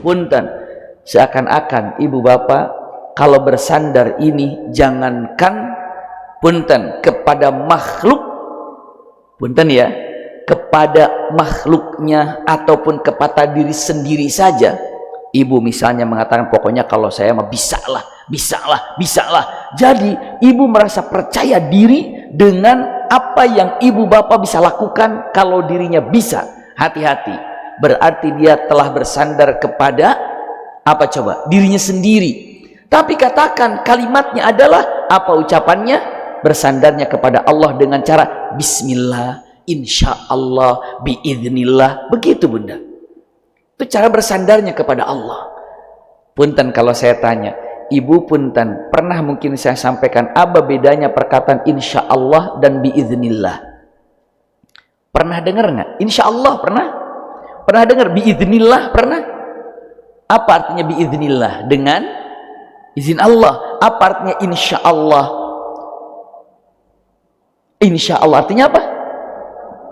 Punten, seakan-akan ibu bapak kalau bersandar ini jangankan punten kepada makhluk, punten ya, kepada makhluknya ataupun kepada diri sendiri saja. Ibu misalnya mengatakan pokoknya kalau saya mah bisalah. Jadi ibu merasa percaya diri dengan apa yang ibu bapak bisa lakukan. Kalau dirinya bisa, hati-hati, berarti dia telah bersandar kepada apa coba? Dirinya sendiri. Tapi katakan kalimatnya adalah apa ucapannya? Bersandarnya kepada Allah dengan cara bismillah, insya Allah, biiznillah. Begitu bunda. Itu cara bersandarnya kepada Allah. Punten kalau saya tanya, ibu punten, pernah mungkin saya sampaikan apa bedanya perkataan insya Allah dan biiznillah? Pernah dengar nggak? Insya Allah pernah? Pernah dengar biiznillah? Pernah? Apa artinya biiznillah? Dengan izin Allah. Apa artinya insya Allah? Insya Allah artinya apa?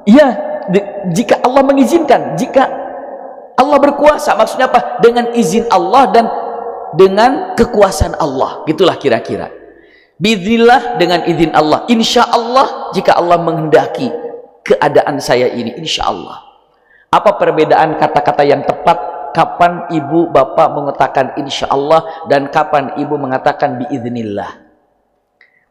Iya, jika Allah mengizinkan, jika Allah berkuasa, maksudnya apa? Dengan izin Allah dan dengan kekuasaan Allah, gitulah kira-kira. Biiznillah dengan izin Allah. Insya Allah jika Allah menghendaki keadaan saya ini, insya Allah. Apa perbedaan kata-kata yang tepat? Kapan ibu bapak mengatakan insya Allah dan kapan ibu mengatakan biiznillah?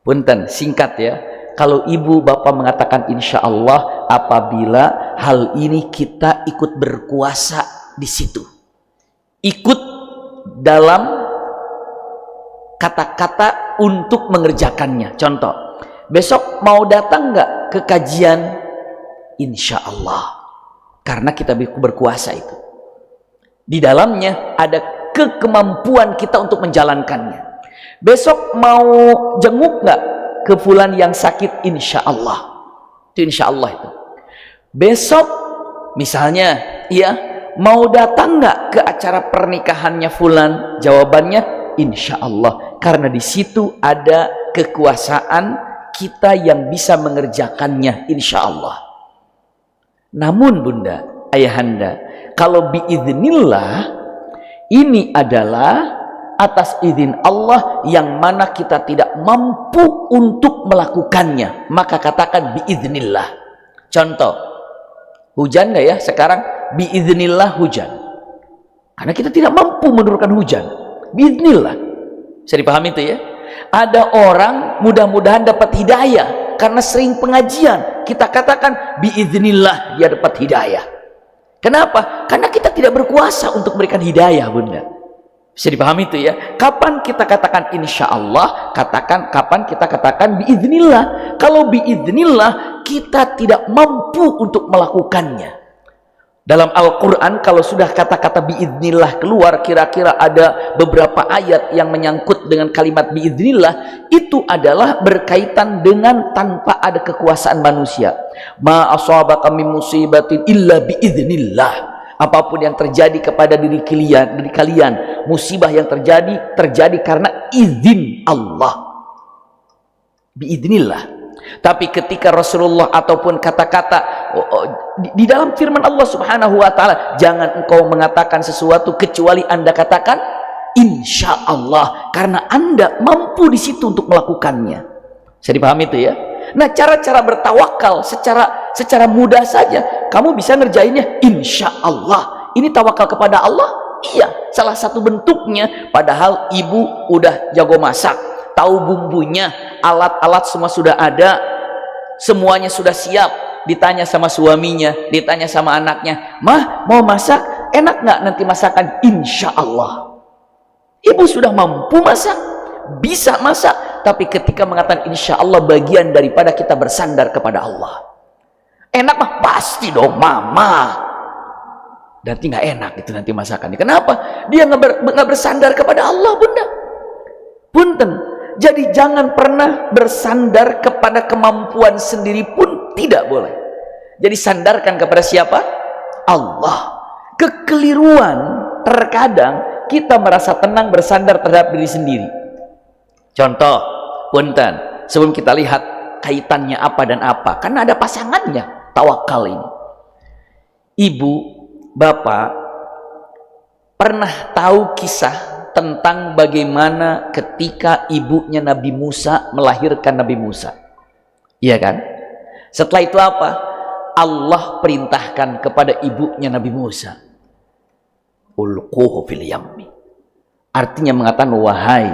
Punten, singkat ya. Kalau ibu bapak mengatakan insya Allah apabila hal ini kita ikut berkuasa di situ, ikut dalam kata-kata untuk mengerjakannya. Contoh, besok mau datang nggak ke kajian? Insya Allah, karena kita berkuasa itu. Di dalamnya ada kemampuan kita untuk menjalankannya. Besok mau jenguk nggak ke fulan yang sakit? Insya Allah. Itu insya Allah itu. Besok misalnya, iya, mau datang nggak ke acara pernikahannya fulan? Jawabannya insya Allah. Karena di situ ada kekuasaan kita yang bisa mengerjakannya, insya Allah. Namun bunda, ayahanda, kalau biiznillah ini adalah atas izin Allah yang mana kita tidak mampu untuk melakukannya, maka katakan biiznillah. Contoh, hujan nggak ya sekarang? Biiznillah hujan, karena kita tidak mampu menurunkan hujan. Biiznillah, bisa dipahami itu ya. Ada orang mudah-mudahan dapat hidayah karena sering pengajian, kita katakan biiznillah dia dapat hidayah. Kenapa? Karena kita tidak berkuasa untuk memberikan hidayah bunda. Bisa dipahami itu ya. Kapan kita katakan insya Allah, katakan kapan kita katakan biiznillah. Kalau biiznillah kita tidak mampu untuk melakukannya. Dalam Al-Quran kalau sudah kata-kata biiznillah keluar, kira-kira ada beberapa ayat yang menyangkut dengan kalimat biiznillah, itu adalah berkaitan dengan tanpa ada kekuasaan manusia. Ma asabaka min musibatin illa biiznillah. Apapun yang terjadi kepada diri kalian, musibah yang terjadi karena izin Allah. Biiznillah. Tapi ketika Rasulullah ataupun kata-kata di dalam firman Allah Subhanahu wa taala, jangan engkau mengatakan sesuatu kecuali Anda katakan insya Allah, karena Anda mampu di situ untuk melakukannya. Bisa dipahami itu ya. Nah, cara-cara bertawakal secara mudah saja kamu bisa ngerjainnya insya Allah. Ini tawakal kepada Allah? Iya, salah satu bentuknya. Padahal ibu udah jago masak, tahu bumbunya, alat-alat semua sudah ada, semuanya sudah siap. Ditanya sama suaminya, ditanya sama anaknya, mah mau masak, enak nggak nanti masakan? Insya Allah. Ibu sudah mampu masak, bisa masak, tapi ketika mengatakan insya Allah bagian daripada kita bersandar kepada Allah. Enak mah pasti dong mama. Nanti nggak enak itu nanti masakannya. Kenapa? Dia nggak bersandar kepada Allah bunda. Punten. Jadi jangan pernah bersandar kepada kemampuan sendiri pun tidak boleh. Jadi sandarkan kepada siapa? Allah. Kekeliruan terkadang kita merasa tenang bersandar terhadap diri sendiri. Contoh, punten, sebelum kita lihat kaitannya apa dan apa, karena ada pasangannya tawakal ini. Ibu, bapak pernah tahu kisah tentang bagaimana ketika ibunya Nabi Musa melahirkan Nabi Musa? Iya kan? Setelah itu apa? Allah perintahkan kepada ibunya Nabi Musa, ulquhu fil yammi. Artinya mengatakan, wahai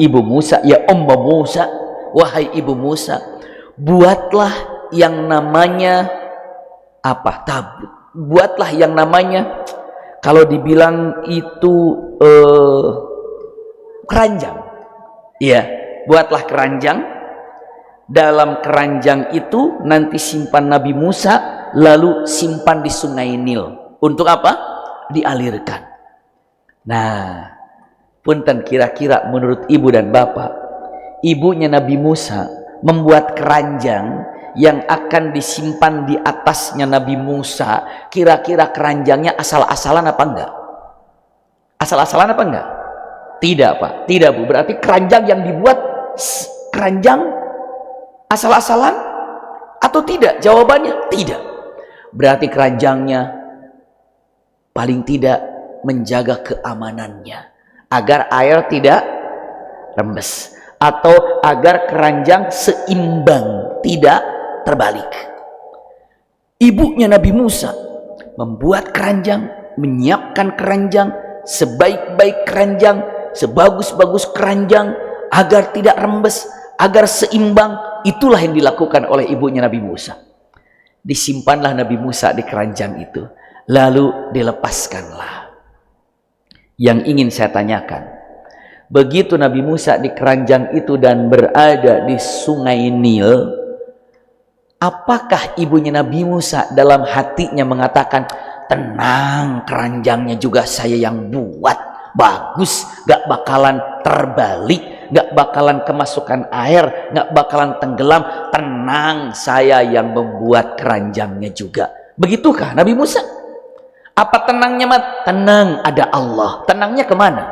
ibu Musa, ya Ummu Musa, wahai ibu Musa, buatlah yang namanya apa? Tabut. Buatlah yang namanya, kalau dibilang itu keranjang. Iya, buatlah keranjang. Dalam keranjang itu nanti simpan Nabi Musa, lalu simpan di Sungai Nil. Untuk apa? Dialirkan. Nah, punten, kira-kira menurut ibu dan bapak, ibunya Nabi Musa membuat keranjang yang akan disimpan di atasnya Nabi Musa, kira-kira keranjangnya asal-asalan apa enggak? Asal-asalan apa enggak? Tidak, Pak. Tidak, Bu. Berarti keranjang yang dibuat keranjang asal-asalan atau tidak? Jawabannya tidak. Berarti keranjangnya paling tidak menjaga keamanannya agar air tidak rembes, atau agar keranjang seimbang, tidak terbalik. Ibunya Nabi Musa membuat keranjang, menyiapkan keranjang, sebaik-baik keranjang, sebagus-bagus keranjang, agar tidak rembes, agar seimbang. Itulah yang dilakukan oleh ibunya Nabi Musa. Disimpanlah Nabi Musa di keranjang itu, lalu dilepaskanlah. Yang ingin saya tanyakan, begitu Nabi Musa di keranjang itu dan berada di Sungai Nil, apakah ibunya Nabi Musa dalam hatinya mengatakan, tenang, keranjangnya juga saya yang buat, bagus, gak bakalan terbalik, gak bakalan kemasukan air, gak bakalan tenggelam, tenang, saya yang membuat keranjangnya juga? Begitukah Nabi Musa? Apa tenangnya, Mat? Tenang, ada Allah. Tenangnya kemana?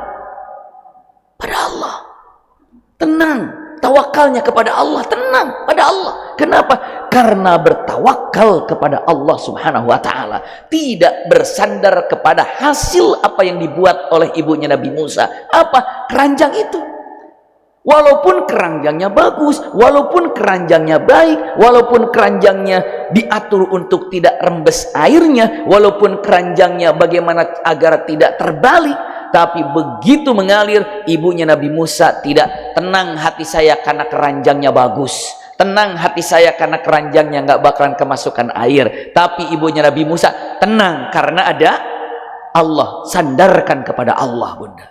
Pada Allah. Tenang, tawakalnya kepada Allah, tenang pada Allah. Kenapa? Karena bertawakal kepada Allah Subhanahu wa ta'ala, tidak bersandar kepada hasil apa yang dibuat oleh ibunya Nabi Musa. Apa? Keranjang itu. Walaupun keranjangnya bagus, walaupun keranjangnya baik, walaupun keranjangnya diatur untuk tidak rembes airnya, walaupun keranjangnya bagaimana agar tidak terbalik, tapi begitu mengalir, ibunya Nabi Musa tidak tenang hati saya karena keranjangnya bagus, tenang hati saya karena keranjangnya nggak bakalan kemasukan air. Tapi ibunya Nabi Musa tenang karena ada Allah, sandarkan kepada Allah, Bunda.